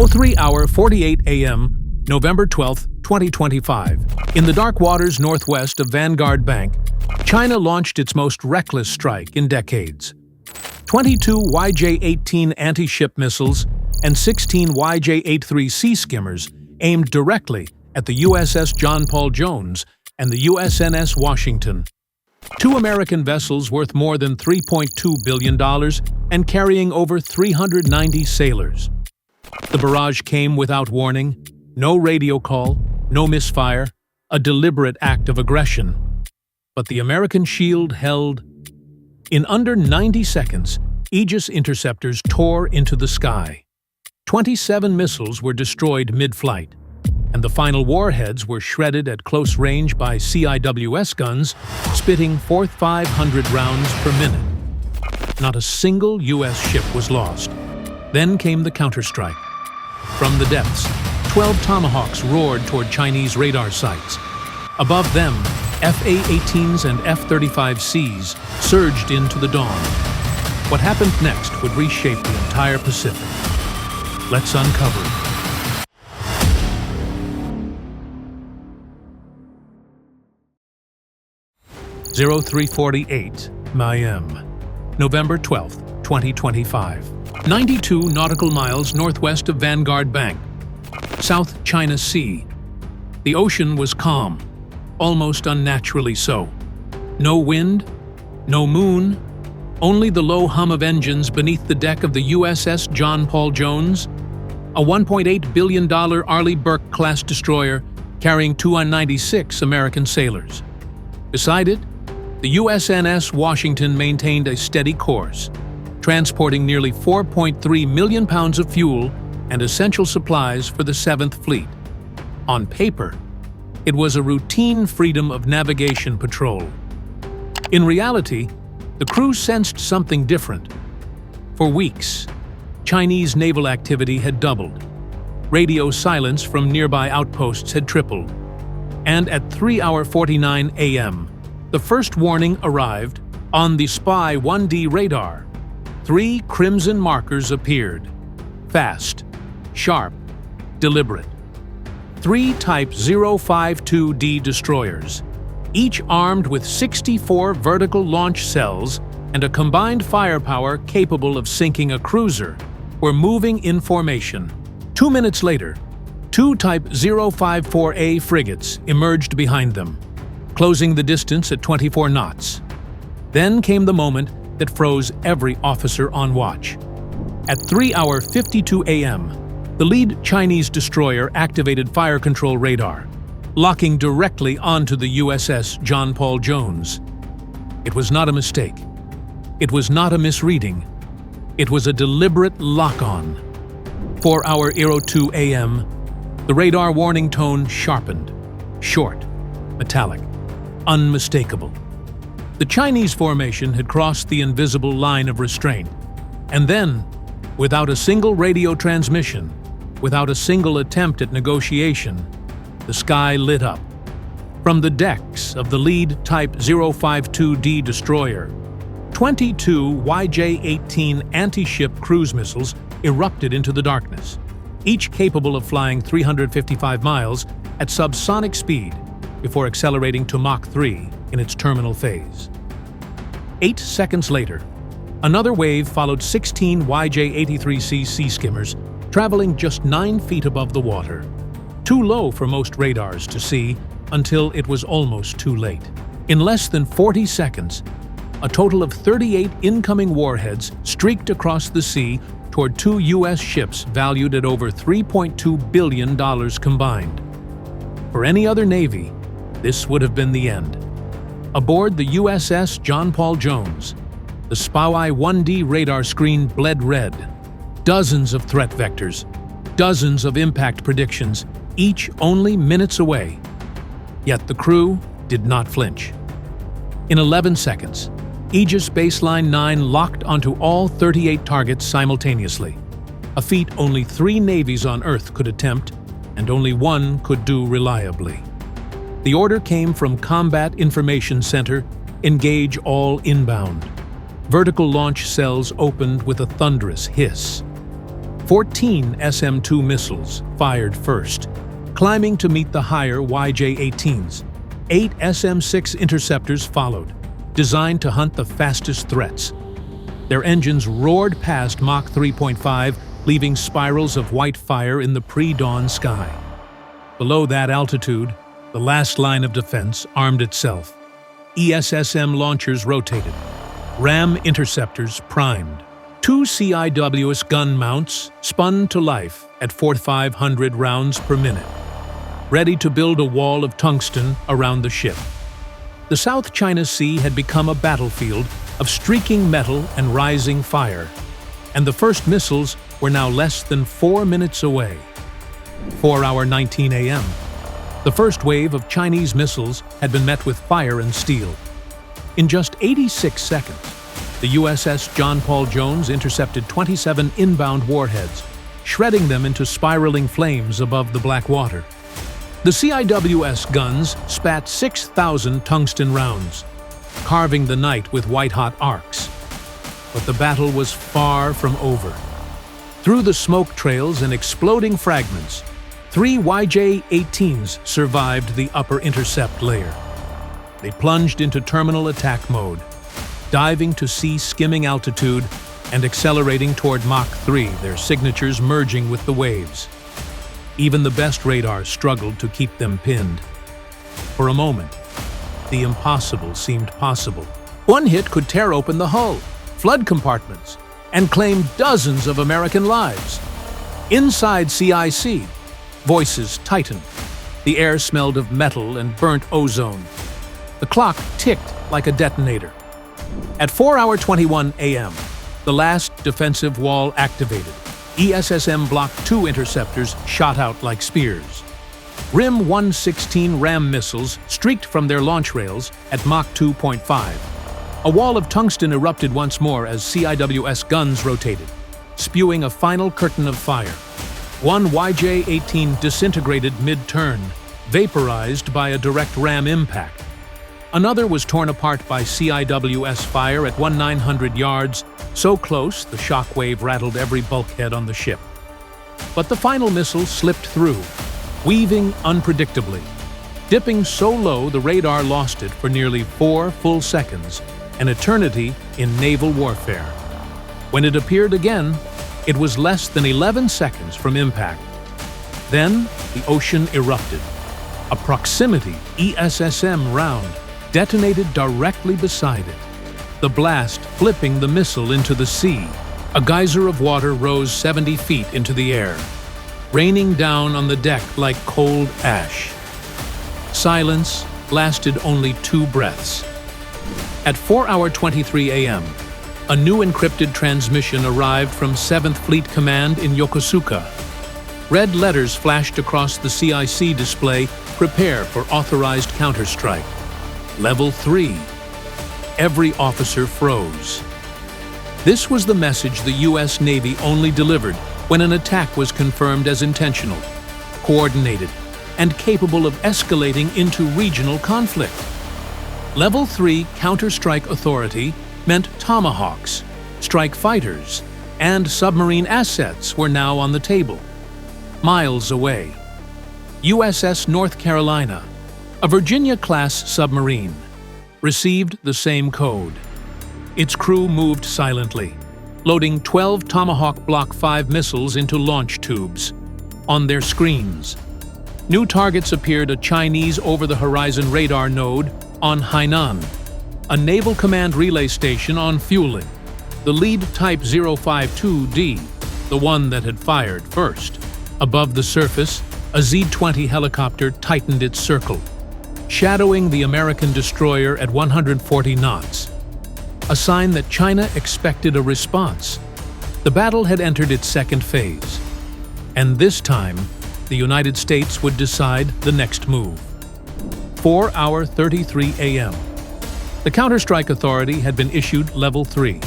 03 48 a.m., November 12, 2025. In the dark waters northwest of Vanguard Bank, China launched its most reckless strike in decades. 22 YJ-18 anti-ship missiles and 16 YJ-83 sea skimmers aimed directly at the USS John Paul Jones and the USNS Washington. Two American vessels worth more than $3.2 billion and carrying over 390 sailors. The barrage came without warning, no radio call, no misfire, a deliberate act of aggression. But the American shield held. In under 90 seconds, Aegis interceptors tore into the sky. 27 missiles were destroyed mid-flight, and the final warheads were shredded at close range by CIWS guns, spitting forth 500 rounds per minute. Not a single U.S. ship was lost. Then came the counterstrike. From the depths, 12 Tomahawks roared toward Chinese radar sites. Above them, FA-18s and F-35Cs surged into the dawn. What happened next would reshape the entire Pacific. Let's uncover it. (0348 m.m., November 12, 2025. 92 nautical miles northwest of Vanguard Bank, South China Sea. The ocean was calm, almost unnaturally so. No wind, no moon, only the low hum of engines beneath the deck of the USS John Paul Jones, a $1.8 billion Arleigh Burke-class destroyer carrying 296 American sailors. Beside it, the USNS Washington maintained a steady course, transporting nearly 4.3 million pounds of fuel and essential supplies for the 7th Fleet. On paper, it was a routine freedom of navigation patrol. In reality, the crew sensed something different. For weeks, Chinese naval activity had doubled. Radio silence from nearby outposts had tripled. And at 3:49 a.m., the first warning arrived on the Spy 1D radar. 3 crimson markers appeared. Fast, sharp, deliberate. 3 Type 052D destroyers, each armed with 64 vertical launch cells and a combined firepower capable of sinking a cruiser, were moving in formation. 2 minutes later, 2 Type 054A frigates emerged behind them, closing the distance at 24 knots. Then came the moment that froze every officer on watch. At 3:52 a.m., the lead Chinese destroyer activated fire control radar, locking directly onto the USS John Paul Jones. It was not a mistake. It was not a misreading. It was a deliberate lock-on. 4:02 a.m., the radar warning tone sharpened, short, metallic, unmistakable. The Chinese formation had crossed the invisible line of restraint, and then, without a single radio transmission, without a single attempt at negotiation, the sky lit up. From the decks of the lead Type 052D destroyer, 22 YJ-18 anti-ship cruise missiles erupted into the darkness, each capable of flying 355 miles at subsonic speed before accelerating to Mach 3 in its terminal phase. 8 seconds later, another wave followed 16 YJ-83C sea skimmers traveling just 9 feet above the water, too low for most radars to see until it was almost too late. In less than 40 seconds, a total of 38 incoming warheads streaked across the sea toward 2 U.S. ships valued at over $3.2 billion combined. For any other navy, this would have been the end. Aboard the USS John Paul Jones, the Spy 1D radar screen bled red. Dozens of threat vectors, dozens of impact predictions, each only minutes away. Yet the crew did not flinch. In 11 seconds, Aegis Baseline 9 locked onto all 38 targets simultaneously, a feat only 3 navies on Earth could attempt, and only one could do reliably. The order came from Combat Information Center, engage all inbound. Vertical launch cells opened with a thunderous hiss. 14 SM-2 missiles fired first, climbing to meet the higher YJ-18s. 8 SM-6 interceptors followed, designed to hunt the fastest threats. Their engines roared past Mach 3.5, leaving spirals of white fire in the pre-dawn sky. Below that altitude, the last line of defense armed itself. ESSM launchers rotated, RAM interceptors primed. 2 CIWS gun mounts spun to life at 4,500 rounds per minute, ready to build a wall of tungsten around the ship. The South China Sea had become a battlefield of streaking metal and rising fire, and the first missiles were now less than 4 minutes away. 4:19 a.m. The first wave of Chinese missiles had been met with fire and steel. In just 86 seconds, the USS John Paul Jones intercepted 27 inbound warheads, shredding them into spiraling flames above the black water. The CIWS guns spat 6,000 tungsten rounds, carving the night with white-hot arcs. But the battle was far from over. Through the smoke trails and exploding fragments, 3 YJ-18s survived the upper intercept layer. They plunged into terminal attack mode, diving to sea-skimming altitude and accelerating toward Mach 3, their signatures merging with the waves. Even the best radar struggled to keep them pinned. For a moment, the impossible seemed possible. One hit could tear open the hull, flood compartments, and claim dozens of American lives. Inside CIC, voices tightened. The air smelled of metal and burnt ozone. The clock ticked like a detonator. At 4:21 a.m., the last defensive wall activated. ESSM Block 2 interceptors shot out like spears. RIM 116 RAM missiles streaked from their launch rails at Mach 2.5. A wall of tungsten erupted once more as CIWS guns rotated, spewing a final curtain of fire. One YJ-18 disintegrated mid-turn, vaporized by a direct RAM impact. Another was torn apart by CIWS fire at 1,900 yards, so close the shockwave rattled every bulkhead on the ship. But the final missile slipped through, weaving unpredictably. Dipping so low the radar lost it for nearly 4 full seconds, an eternity in naval warfare. When it appeared again, it was less than 11 seconds from impact. Then the ocean erupted. A proximity ESSM round detonated directly beside it, the blast flipping the missile into the sea. A geyser of water rose 70 feet into the air, raining down on the deck like cold ash. Silence lasted only 2 breaths. At 4:23 a.m., a new encrypted transmission arrived from 7th Fleet Command in Yokosuka. Red letters flashed across the CIC display, "Prepare for authorized counterstrike. Level 3. Every officer froze. This was the message the U.S. Navy only delivered when an attack was confirmed as intentional, coordinated, and capable of escalating into regional conflict. Level 3 counterstrike authority meant Tomahawks, strike fighters, and submarine assets were now on the table. Miles away, USS North Carolina, a Virginia-class submarine, received the same code. Its crew moved silently, loading 12 Tomahawk Block 5 missiles into launch tubes. On their screens, new targets appeared: a Chinese over-the-horizon radar node on Hainan, a Naval Command relay station on Fueling, the lead Type 052D, the one that had fired first. Above the surface, a Z-20 helicopter tightened its circle, shadowing the American destroyer at 140 knots. A sign that China expected a response. The battle had entered its second phase, and this time, the United States would decide the next move. 4:33 a.m. The Counterstrike Authority had been issued Level 3,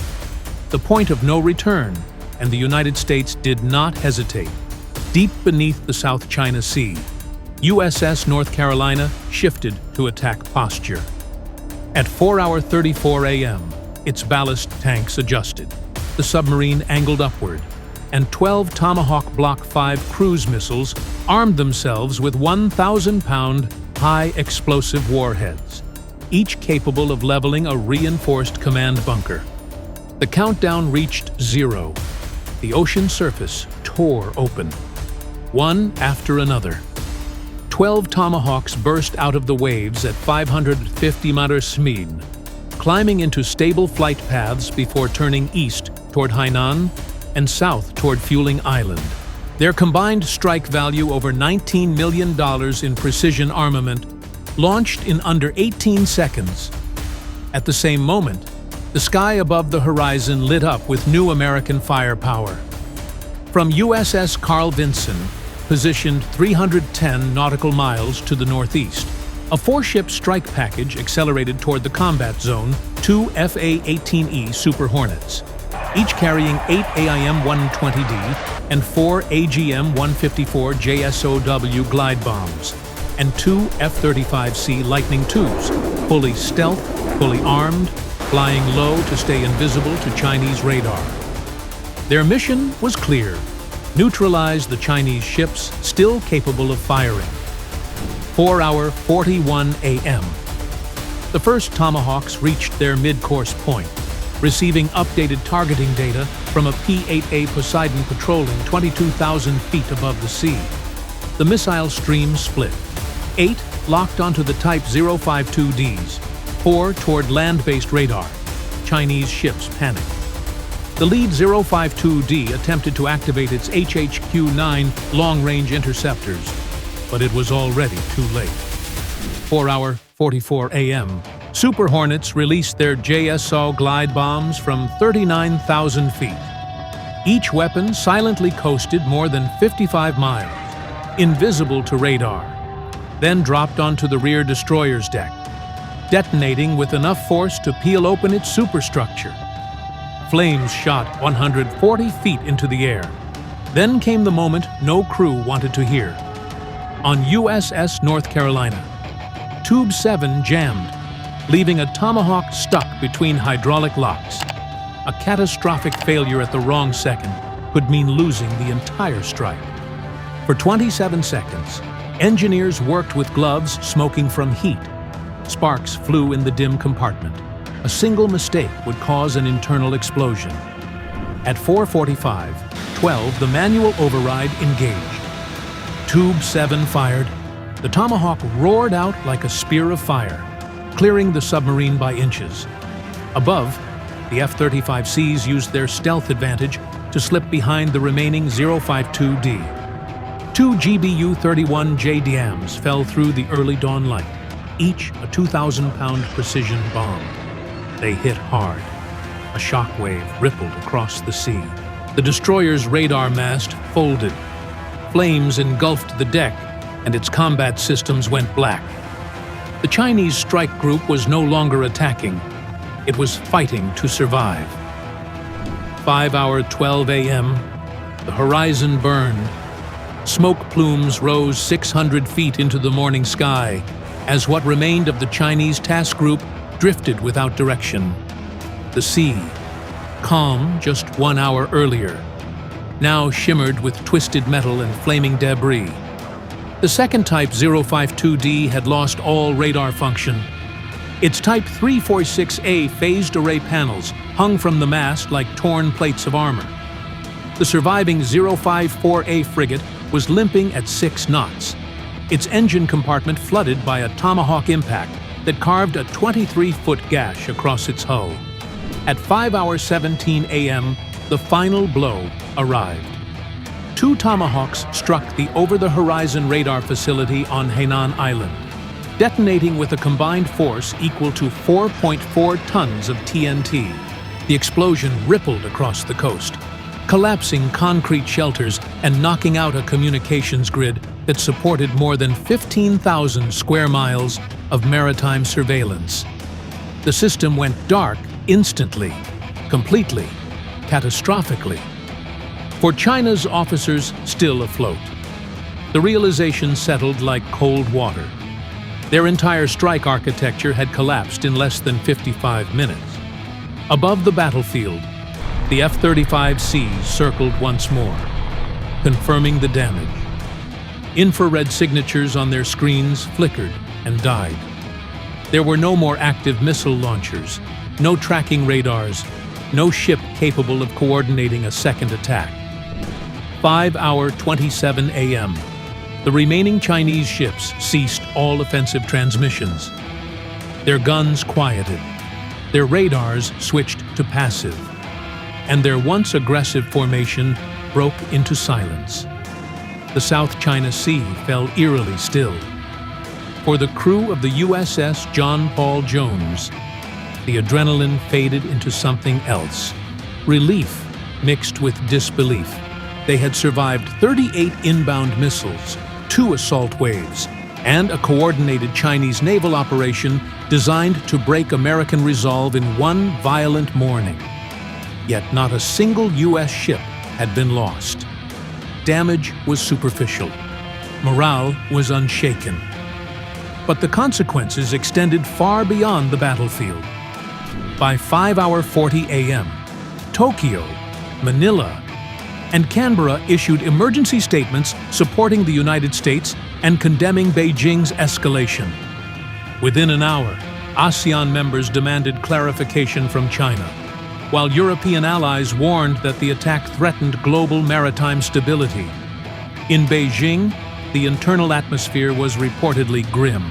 the point of no return, and the United States did not hesitate. Deep beneath the South China Sea, USS North Carolina shifted to attack posture. At 4:34 a.m., its ballast tanks adjusted. The submarine angled upward, and 12 Tomahawk Block 5 cruise missiles armed themselves with 1,000-pound high-explosive warheads, each capable of leveling a reinforced command bunker. The countdown reached 0. The ocean surface tore open, one after another. 12 Tomahawks burst out of the waves at 550 m, climbing into stable flight paths before turning east toward Hainan and south toward Fueling Island. Their combined strike value over $19 million in precision armament launched in under 18 seconds. At the same moment, the sky above the horizon lit up with new American firepower. From USS Carl Vinson, positioned 310 nautical miles to the northeast, a 4-ship strike package accelerated toward the combat zone, 2 FA-18E Super Hornets, each carrying 8 AIM-120D and 4 AGM-154 JSOW glide bombs, and 2 F-35C Lightning IIs, fully stealth, fully armed, flying low to stay invisible to Chinese radar. Their mission was clear: neutralize the Chinese ships still capable of firing. 4:41 a.m. The first Tomahawks reached their mid-course point, receiving updated targeting data from a P-8A Poseidon patrolling 22,000 feet above the sea. The missile stream split. 8 locked onto the Type 052Ds, 4 toward land-based radar. Chinese ships panicked. The lead 052D attempted to activate its HHQ-9 long-range interceptors, but it was already too late. 4:44 a.m. Super Hornets released their JSOW glide bombs from 39,000 feet. Each weapon silently coasted more than 55 miles, invisible to radar, then dropped onto the rear destroyer's deck, detonating with enough force to peel open its superstructure. Flames shot 140 feet into the air. Then came the moment no crew wanted to hear. On USS North Carolina, Tube 7 jammed, leaving a Tomahawk stuck between hydraulic locks. A catastrophic failure at the wrong second could mean losing the entire strike. For 27 seconds, engineers worked with gloves smoking from heat. Sparks flew in the dim compartment. A single mistake would cause an internal explosion. At 4:45, the manual override engaged. Tube 7 fired. The Tomahawk roared out like a spear of fire, clearing the submarine by inches. Above, the F-35Cs used their stealth advantage to slip behind the remaining 052D. 2 GBU-31 JDAMs fell through the early dawn light, each a 2,000-pound precision bomb. They hit hard. A shockwave rippled across the sea. The destroyer's radar mast folded. Flames engulfed the deck, and its combat systems went black. The Chinese strike group was no longer attacking. It was fighting to survive. 5:12 a.m., the horizon burned. Smoke plumes rose 600 feet into the morning sky as what remained of the Chinese task group drifted without direction. The sea, calm just 1 hour earlier, now shimmered with twisted metal and flaming debris. The second Type 052D had lost all radar function. Its Type 346A phased array panels hung from the mast like torn plates of armor. The surviving 054A frigate was limping at 6 knots, its engine compartment flooded by a Tomahawk impact that carved a 23-foot gash across its hull. At 5:17 a.m., the final blow arrived. 2 Tomahawks struck the over-the-horizon radar facility on Hainan Island, detonating with a combined force equal to 4.4 tons of TNT. The explosion rippled across the coast, collapsing concrete shelters and knocking out a communications grid that supported more than 15,000 square miles of maritime surveillance. The system went dark instantly, completely, catastrophically. For China's officers still afloat, the realization settled like cold water. Their entire strike architecture had collapsed in less than 55 minutes. Above the battlefield, The F-35Cs circled once more, confirming the damage. Infrared signatures on their screens flickered and died. There were no more active missile launchers, no tracking radars, no ship capable of coordinating a second attack. 5:27 a.m. The remaining Chinese ships ceased all offensive transmissions. Their guns quieted, their radars switched to passive, and their once aggressive formation broke into silence. The South China Sea fell eerily still. For the crew of the USS John Paul Jones, the adrenaline faded into something else. Relief mixed with disbelief. They had survived 38 inbound missiles, 2 assault waves, and a coordinated Chinese naval operation designed to break American resolve in one violent morning. Yet not a single U.S. ship had been lost. Damage was superficial. Morale was unshaken. But the consequences extended far beyond the battlefield. By 5:40 a.m., Tokyo, Manila, and Canberra issued emergency statements supporting the United States and condemning Beijing's escalation. Within an hour, ASEAN members demanded clarification from China, while European allies warned that the attack threatened global maritime stability. In Beijing, the internal atmosphere was reportedly grim.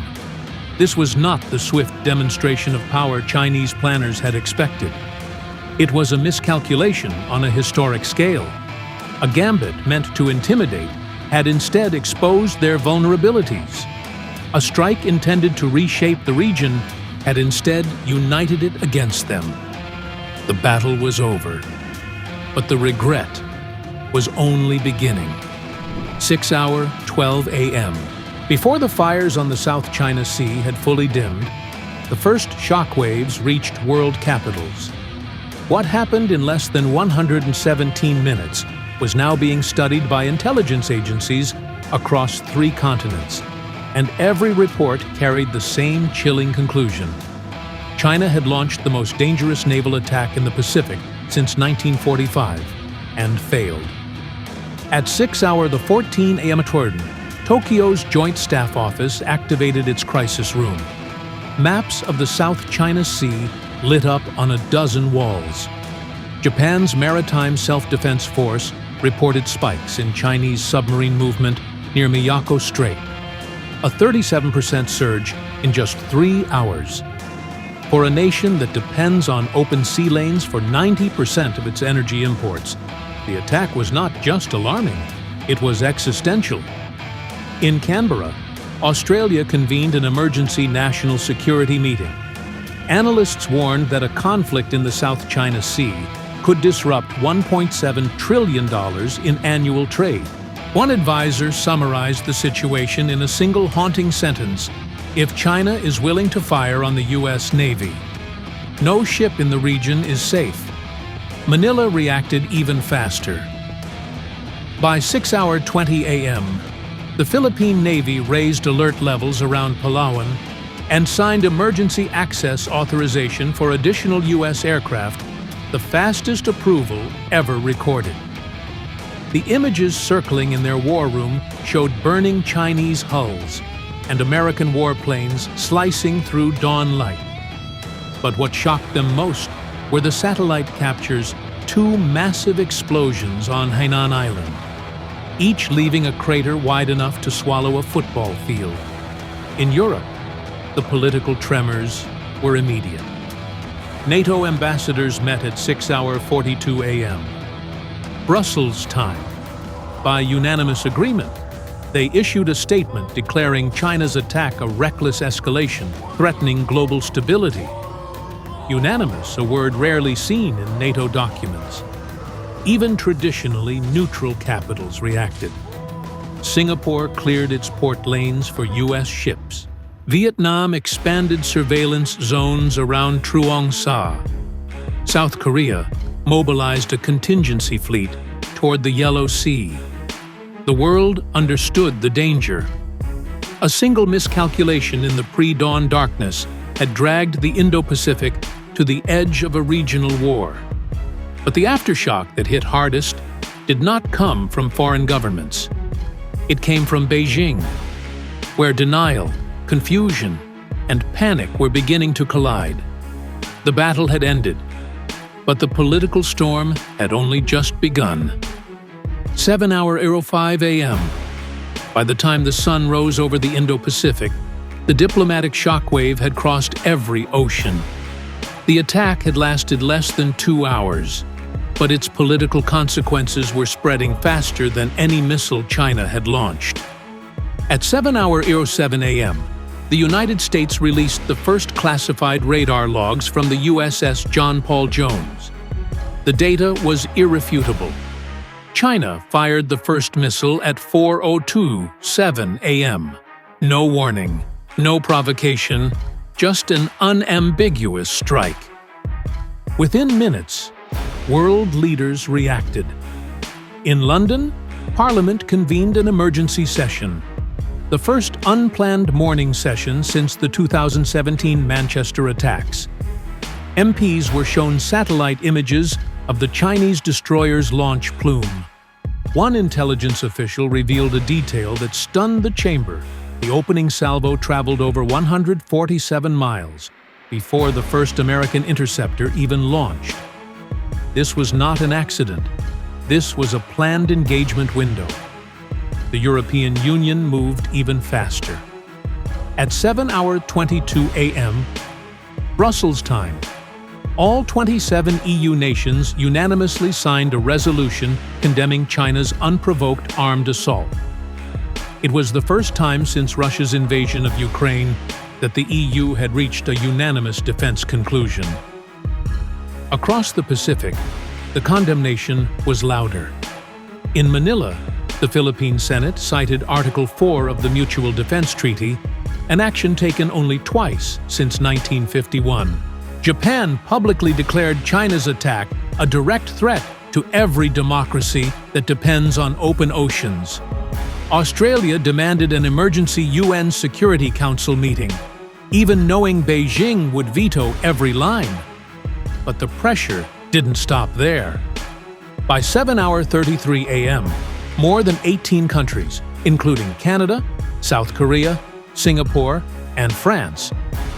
This was not the swift demonstration of power Chinese planners had expected. It was a miscalculation on a historic scale. A gambit meant to intimidate had instead exposed their vulnerabilities. A strike intended to reshape the region had instead united it against them. The battle was over, but the regret was only beginning. 6:12 a.m. Before the fires on the South China Sea had fully dimmed, the first shockwaves reached world capitals. What happened in less than 117 minutes was now being studied by intelligence agencies across 3 continents, and every report carried the same chilling conclusion. China had launched the most dangerous naval attack in the Pacific since 1945 and failed. At 6:14 a.m., Tokyo's Joint Staff Office activated its crisis room. Maps of the South China Sea lit up on a dozen walls. Japan's Maritime Self-Defense Force reported spikes in Chinese submarine movement near Miyako Strait, a 37% surge in just 3 hours. For a nation that depends on open sea lanes for 90% of its energy imports, the attack was not just alarming, it was existential. In Canberra, Australia convened an emergency national security meeting. Analysts warned that a conflict in the South China Sea could disrupt $1.7 trillion in annual trade. One advisor summarized the situation in a single haunting sentence: if China is willing to fire on the U.S. Navy, no ship in the region is safe. Manila reacted even faster. By 6:20 a.m., the Philippine Navy raised alert levels around Palawan and signed emergency access authorization for additional U.S. aircraft, the fastest approval ever recorded. The images circling in their war room showed burning Chinese hulls and American warplanes slicing through dawn light. But what shocked them most were the satellite captures 2 massive explosions on Hainan Island, each leaving a crater wide enough to swallow a football field. In Europe, the political tremors were immediate. NATO ambassadors met at 6:42 a.m. Brussels time. By unanimous agreement, they issued a statement declaring China's attack a reckless escalation, threatening global stability. Unanimous, a word rarely seen in NATO documents. Even traditionally neutral capitals reacted. Singapore cleared its port lanes for U.S. ships. Vietnam expanded surveillance zones around Truong Sa. South Korea mobilized a contingency fleet toward the Yellow Sea. The world understood the danger. A single miscalculation in the pre-dawn darkness had dragged the Indo-Pacific to the edge of a regional war. But the aftershock that hit hardest did not come from foreign governments. It came from Beijing, where denial, confusion, and panic were beginning to collide. The battle had ended, but the political storm had only just begun. 7:05 a.m. By the time the sun rose over the Indo-Pacific, the diplomatic shockwave had crossed every ocean. The attack had lasted less than 2 hours, but its political consequences were spreading faster than any missile China had launched. At 7:07 a.m., the United States released the first classified radar logs from the USS John Paul Jones. The data was irrefutable. China fired the first missile at 4:07 a.m. No warning, no provocation, just an unambiguous strike. Within minutes, world leaders reacted. In London, Parliament convened an emergency session, the first unplanned morning session since the 2017 Manchester attacks. MPs were shown satellite images of the Chinese destroyer's launch plume. One intelligence official revealed a detail that stunned the chamber. The opening salvo traveled over 147 miles before the first American interceptor even launched. This was not an accident. This was a planned engagement window. The European Union moved even faster. At 7:22 a.m. Brussels time, all 27 EU nations unanimously signed a resolution condemning China's unprovoked armed assault. It was the first time since Russia's invasion of Ukraine that the EU had reached a unanimous defense conclusion. Across the Pacific, the condemnation was louder. In Manila, the Philippine Senate cited Article 4 of the Mutual Defense Treaty, an action taken only twice since 1951. Japan publicly declared China's attack a direct threat to every democracy that depends on open oceans. Australia demanded an emergency UN Security Council meeting, even knowing Beijing would veto every line. But the pressure didn't stop there. By 7:33 a.m., more than 18 countries, including Canada, South Korea, Singapore, and France,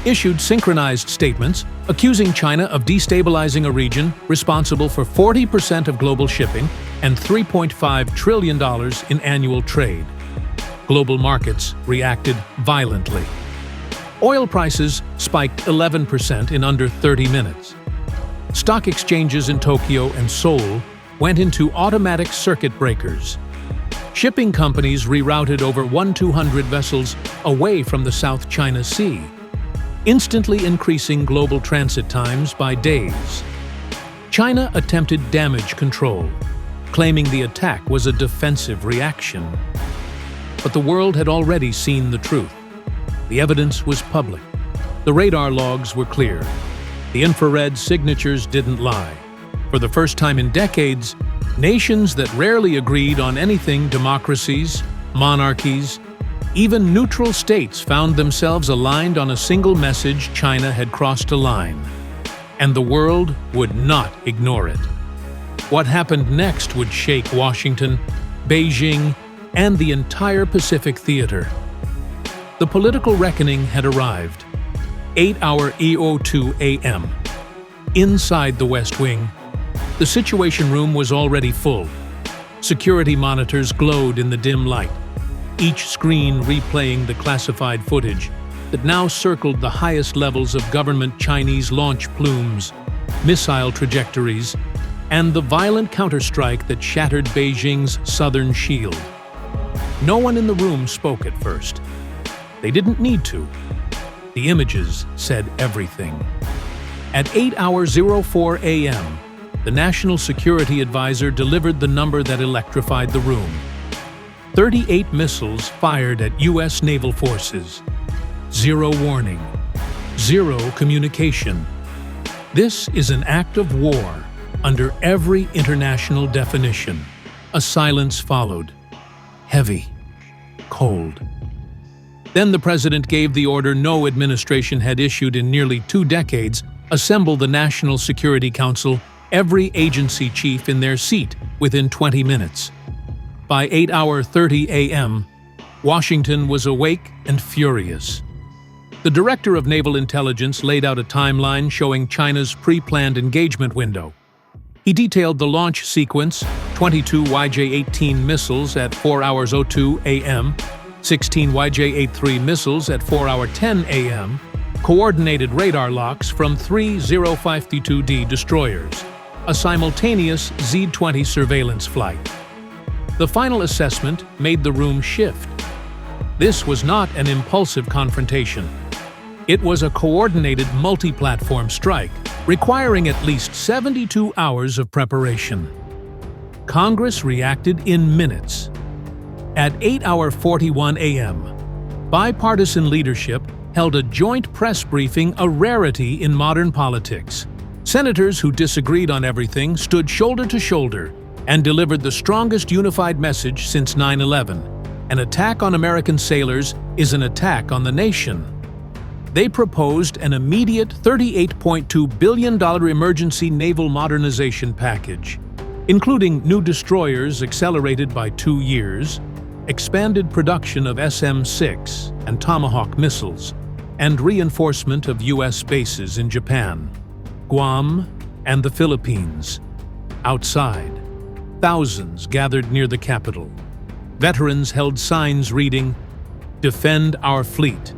issued synchronized statements accusing China of destabilizing a region responsible for 40% of global shipping and $3.5 trillion in annual trade. Global markets reacted violently. Oil prices spiked 11% in under 30 minutes. Stock exchanges in Tokyo and Seoul went into automatic circuit breakers. Shipping companies rerouted over 1,200 vessels away from the South China Sea, instantly increasing global transit times by days. China attempted damage control, claiming the attack was a defensive reaction. But the world had already seen the truth. The evidence was public. The radar logs were clear. The infrared signatures didn't lie. For the first time in decades, nations that rarely agreed on anything, democracies, monarchies, even neutral states, found themselves aligned on a single message: China had crossed a line. And the world would not ignore it. What happened next would shake Washington, Beijing, and the entire Pacific theater. The political reckoning had arrived. 8:02 a.m. Inside the West Wing, the Situation Room was already full. Security monitors glowed in the dim light, each screen replaying the classified footage that now circled the highest levels of government Chinese launch plumes, missile trajectories, and the violent counterstrike that shattered Beijing's southern shield. No one in the room spoke at first. They didn't need to. The images said everything. At 8:04 a.m., the National Security Advisor delivered the number that electrified the room. 38 missiles fired at U.S. naval forces. Zero warning. Zero communication. This is an act of war under every international definition. A silence followed. Heavy. Cold. Then the president gave the order no administration had issued in nearly 2 decades: assemble the National Security Council every agency chief in their seat within 20 minutes. By 8:30 a.m., Washington was awake and furious. The director of naval intelligence laid out a timeline showing China's pre-planned engagement window. He detailed the launch sequence: 22 YJ-18 missiles at 4:02 a.m., 16 YJ-83 missiles at 4:10 a.m., coordinated radar locks from 3 052D destroyers, a simultaneous Z-20 surveillance flight. The final assessment made the room shift. This was not an impulsive confrontation. It was a coordinated multi-platform strike, requiring at least 72 hours of preparation. Congress reacted in minutes. At 8:41 a.m., bipartisan leadership held a joint press briefing, a rarity in modern politics. Senators who disagreed on everything stood shoulder to shoulder and delivered the strongest unified message since 9/11. An attack on American sailors is an attack on the nation. They proposed an immediate $38.2 billion emergency naval modernization package, including new destroyers accelerated by 2 years, expanded production of SM-6 and Tomahawk missiles, and reinforcement of U.S. bases in Japan, Guam, and the Philippines. Outside, thousands gathered near the Capitol. Veterans held signs reading, "Defend our fleet.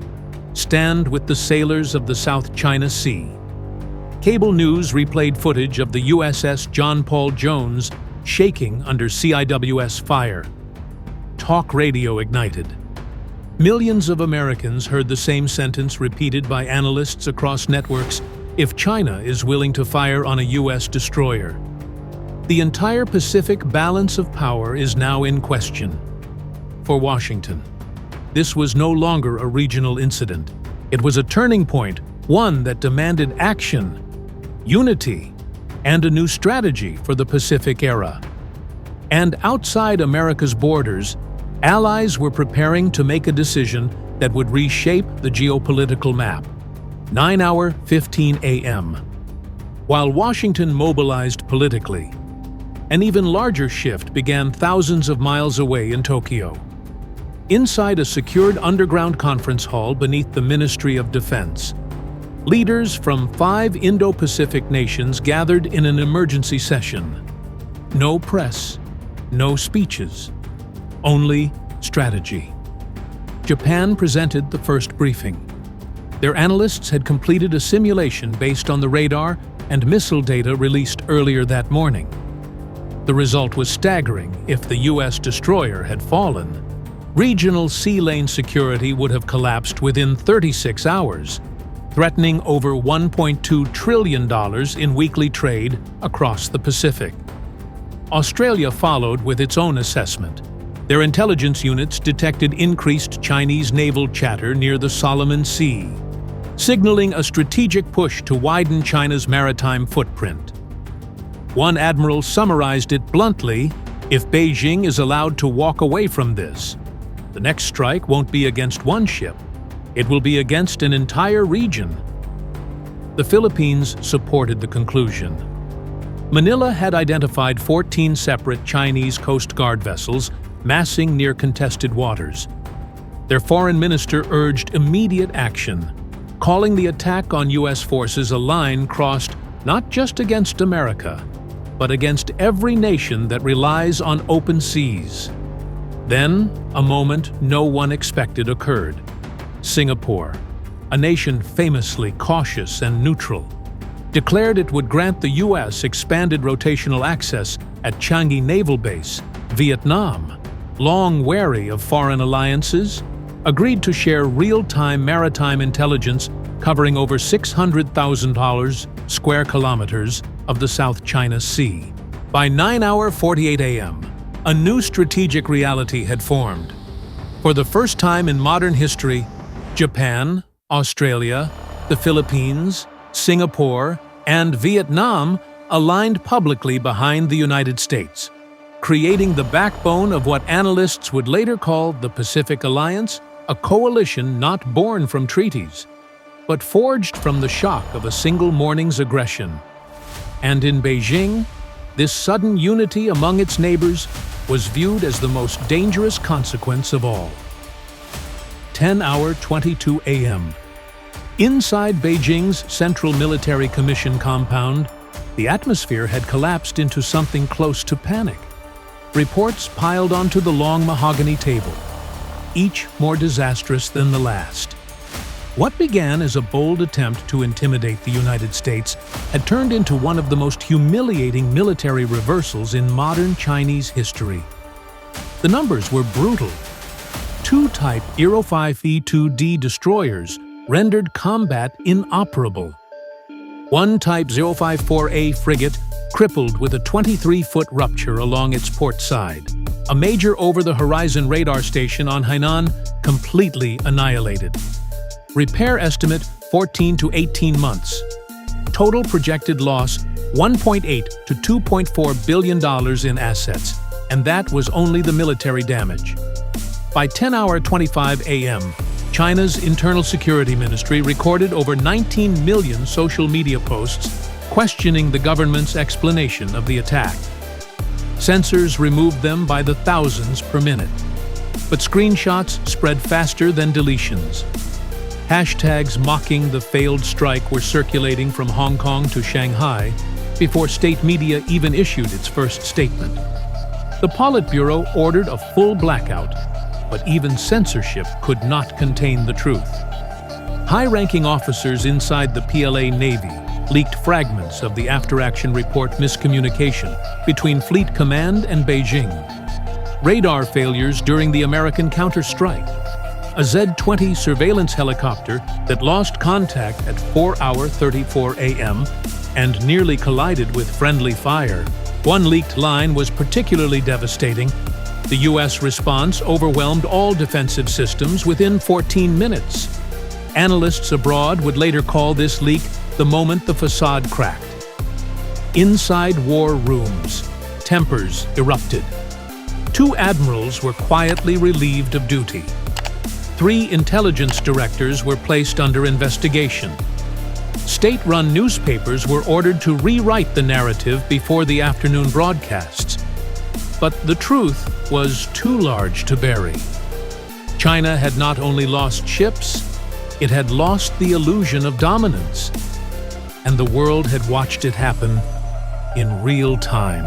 Stand with the sailors of the South China Sea." Cable news replayed footage of the USS John Paul Jones shaking under CIWS fire. Talk radio ignited. Millions of Americans heard the same sentence repeated by analysts across networks: if China is willing to fire on a U.S. destroyer. The entire Pacific balance of power is now in question. For Washington, this was no longer a regional incident. It was a turning point, one that demanded action, unity, and a new strategy for the Pacific era. And outside America's borders, allies were preparing to make a decision that would reshape the geopolitical map. 9:15 a.m. While Washington mobilized politically, an even larger shift began thousands of miles away in Tokyo. Inside a secured underground conference hall beneath the Ministry of Defense, leaders from 5 Indo-Pacific nations gathered in an emergency session. No press, no speeches, only strategy. Japan presented the first briefing. Their analysts had completed a simulation based on the radar and missile data released earlier that morning. The result was staggering. If the U.S. destroyer had fallen, regional sea lane security would have collapsed within 36 hours, threatening over $1.2 trillion in weekly trade across the Pacific. Australia followed with its own assessment. Their intelligence units detected increased Chinese naval chatter near the Solomon Sea, signaling a strategic push to widen China's maritime footprint. One admiral summarized it bluntly: if Beijing is allowed to walk away from this, the next strike won't be against one ship, it will be against an entire region. The Philippines supported the conclusion. Manila had identified 14 separate Chinese Coast Guard vessels massing near contested waters. Their foreign minister urged immediate action, calling the attack on U.S. forces a line crossed not just against America, but against every nation that relies on open seas. Then, a moment no one expected occurred. Singapore, a nation famously cautious and neutral, declared it would grant the U.S. expanded rotational access at Changi Naval Base. Vietnam, long wary of foreign alliances, agreed to share real-time maritime intelligence covering over 600,000 square kilometers of the South China Sea. By 9:48 a.m., a new strategic reality had formed. For the first time in modern history, Japan, Australia, the Philippines, Singapore, and Vietnam aligned publicly behind the United States, creating the backbone of what analysts would later call the Pacific Alliance, a coalition not born from treaties, but forged from the shock of a single morning's aggression. And in Beijing, this sudden unity among its neighbors was viewed as the most dangerous consequence of all. 10:22 a.m. Inside Beijing's Central Military Commission compound, the atmosphere had collapsed into something close to panic. Reports piled onto the long mahogany table, each more disastrous than the last. What began as a bold attempt to intimidate the United States had turned into one of the most humiliating military reversals in modern Chinese history. The numbers were brutal. 2 Type 05E2D destroyers rendered combat inoperable. 1 Type 054A frigate crippled with a 23-foot rupture along its port side. A major over-the-horizon radar station on Hainan completely annihilated. Repair estimate 14 to 18 months. Total projected loss $1.8 to $2.4 billion in assets, and that was only the military damage. By 10:25 a.m., China's Internal Security Ministry recorded over 19 million social media posts questioning the government's explanation of the attack. Censors removed them by the thousands per minute, but screenshots spread faster than deletions. Hashtags mocking the failed strike were circulating from Hong Kong to Shanghai before state media even issued its first statement. The Politburo ordered a full blackout, but even censorship could not contain the truth. High-ranking officers inside the PLA Navy leaked fragments of the after-action report miscommunication between Fleet Command and Beijing. Radar failures during the American counter-strike. A Z-20 surveillance helicopter that lost contact at 4:34 a.m. and nearly collided with friendly fire. One leaked line was particularly devastating. The U.S. response overwhelmed all defensive systems within 14 minutes. Analysts abroad would later call this leak the moment the facade cracked. Inside war rooms, tempers erupted. 2 admirals were quietly relieved of duty. 3 intelligence directors were placed under investigation. State-run newspapers were ordered to rewrite the narrative before the afternoon broadcasts. But the truth was too large to bury. China had not only lost ships, it had lost the illusion of dominance. And the world had watched it happen in real time.